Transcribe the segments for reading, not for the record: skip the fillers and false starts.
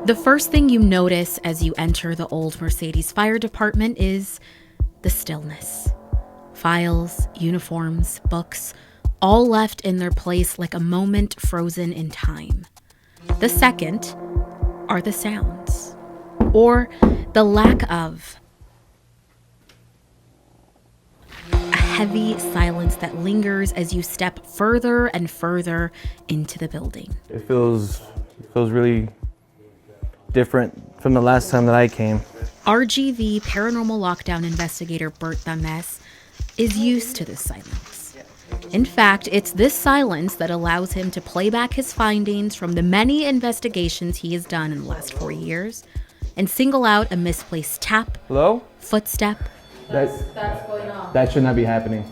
The first thing you notice as you enter the old Mercedes fire department is the stillness. Files, uniforms, books, all left in their place like a moment frozen in time. The second are the sounds, or the lack of. A heavy silence that lingers as you step further and further into the building. It feels really different from the last time that I came. KRGV paranormal lockdown investigator Bert Dames is used to this silence. In fact, it's this silence that allows him to play back his findings from the many investigations he has done in the last 4 years and single out a misplaced tap, Hello? footstep, That's going on. That should not be happening.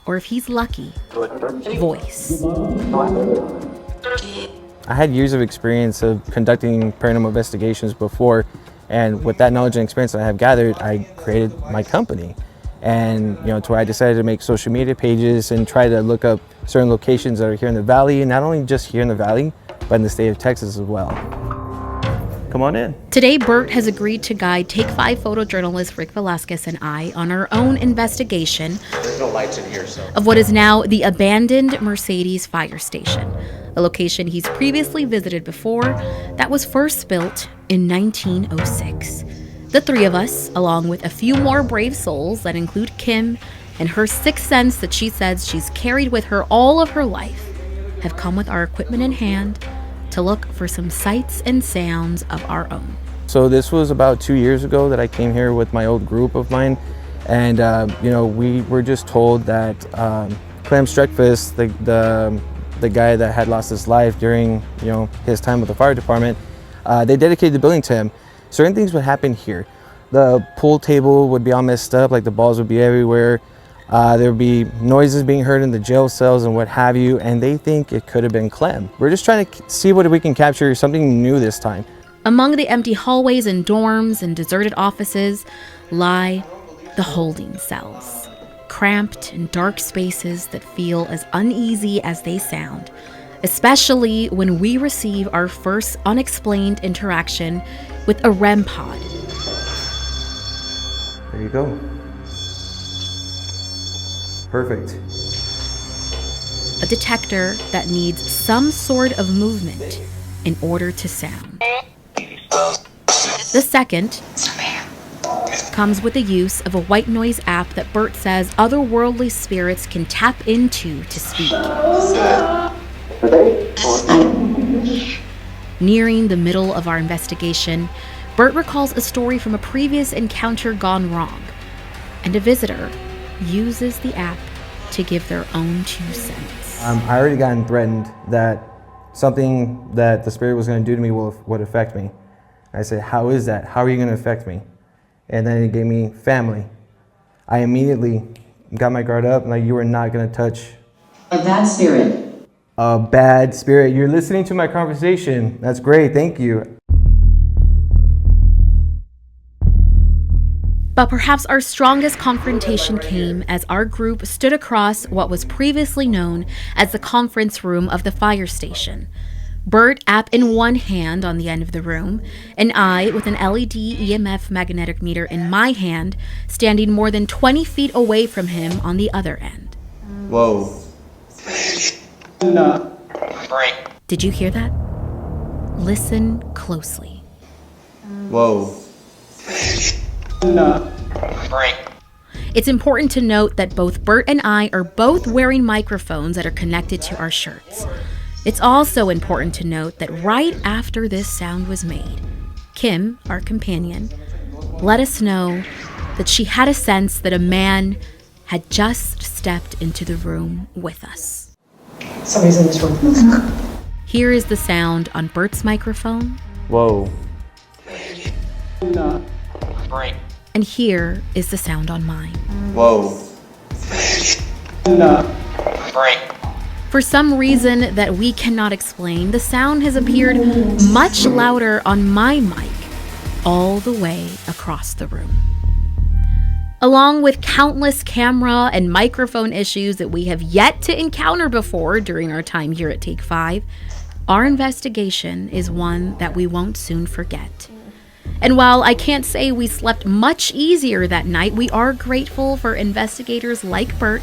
or if he's lucky, voice. I had years of experience of conducting paranormal investigations before, and with that knowledge and experience that I have gathered, I created my company. And to where I decided to make social media pages and try to look up certain locations that are here in the valley, and not only just here in the valley, but in the state of Texas as well. Come on in. Today, Bert has agreed to guide Take 5 photojournalist Rick Velasquez and I on our own investigation There's no lights in here, so. of what is now the abandoned Mercedes fire station, a location he's previously visited before that was first built in 1906. The three of us, along with a few more brave souls that include Kim and her sixth sense that she says she's carried with her all of her life, have come with our equipment in hand to look for some sights and sounds of our own. So this was about 2 years ago that I came here with my old group of mine, and we were just told that Clem Streckfist, the guy that had lost his life during his time with the fire department, they dedicated the building to him. Certain things would happen here. The pool table would be all messed up, like the balls would be everywhere. There would be noises being heard in the jail cells and what have you, and they think it could have been Clem. We're just trying to see what we can capture, something new this time. Among the empty hallways and dorms and deserted offices lie the holding cells, cramped and dark spaces that feel as uneasy as they sound, especially when we receive our first unexplained interaction with a REM pod. There you go. Perfect. A detector that needs some sort of movement in order to sound. The second comes with the use of a white noise app that Bert says otherworldly spirits can tap into to speak. Nearing the middle of our investigation, Bert recalls a story from a previous encounter gone wrong, and a visitor uses the app to give their own 2 cents. I already gotten threatened that something that the spirit was going to do to me would affect me. I said, how is that? How are you going to affect me? And then it gave me family. I immediately got my guard up, like, you are not going to touch a bad spirit. A bad spirit. You're listening to my conversation. That's great. Thank you. But perhaps our strongest confrontation came as our group stood across what was previously known as the conference room of the fire station. Bert, app in one hand on the end of the room, and I, with an LED EMF magnetic meter in my hand, standing more than 20 feet away from him on the other end. Whoa. No. Did you hear that? Listen closely. Whoa. No. It's important to note that both Bert and I are both wearing microphones that are connected to our shirts. It's also important to note that right after this sound was made, Kim, our companion, let us know that she had a sense that a man had just stepped into the room with us. Somebody's in this room. Here is the sound on Bert's microphone. Whoa. No. And here is the sound on mine. Whoa. No. For some reason that we cannot explain, the sound has appeared much louder on my mic all the way across the room. Along with countless camera and microphone issues that we have yet to encounter before during our time here at Take 5, our investigation is one that we won't soon forget. And while I can't say we slept much easier that night, we are grateful for investigators like Bert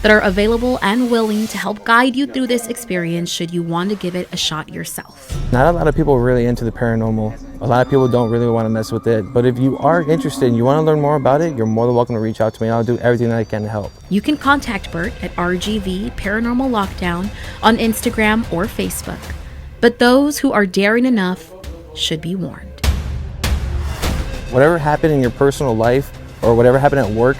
that are available and willing to help guide you through this experience should you want to give it a shot yourself. Not a lot of people are really into the paranormal. A lot of people don't really want to mess with it. But if you are interested and you want to learn more about it, you're more than welcome to reach out to me. I'll do everything that I can to help. You can contact Bert at RGV Paranormal Lockdown on Instagram or Facebook. But those who are daring enough should be warned. Whatever happened in your personal life or whatever happened at work,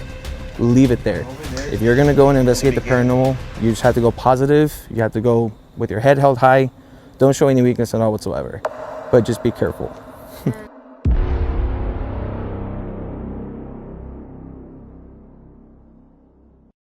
leave it there. If you're gonna go and investigate the paranormal, you just have to go positive. You have to go with your head held high. Don't show any weakness at all whatsoever, but just be careful.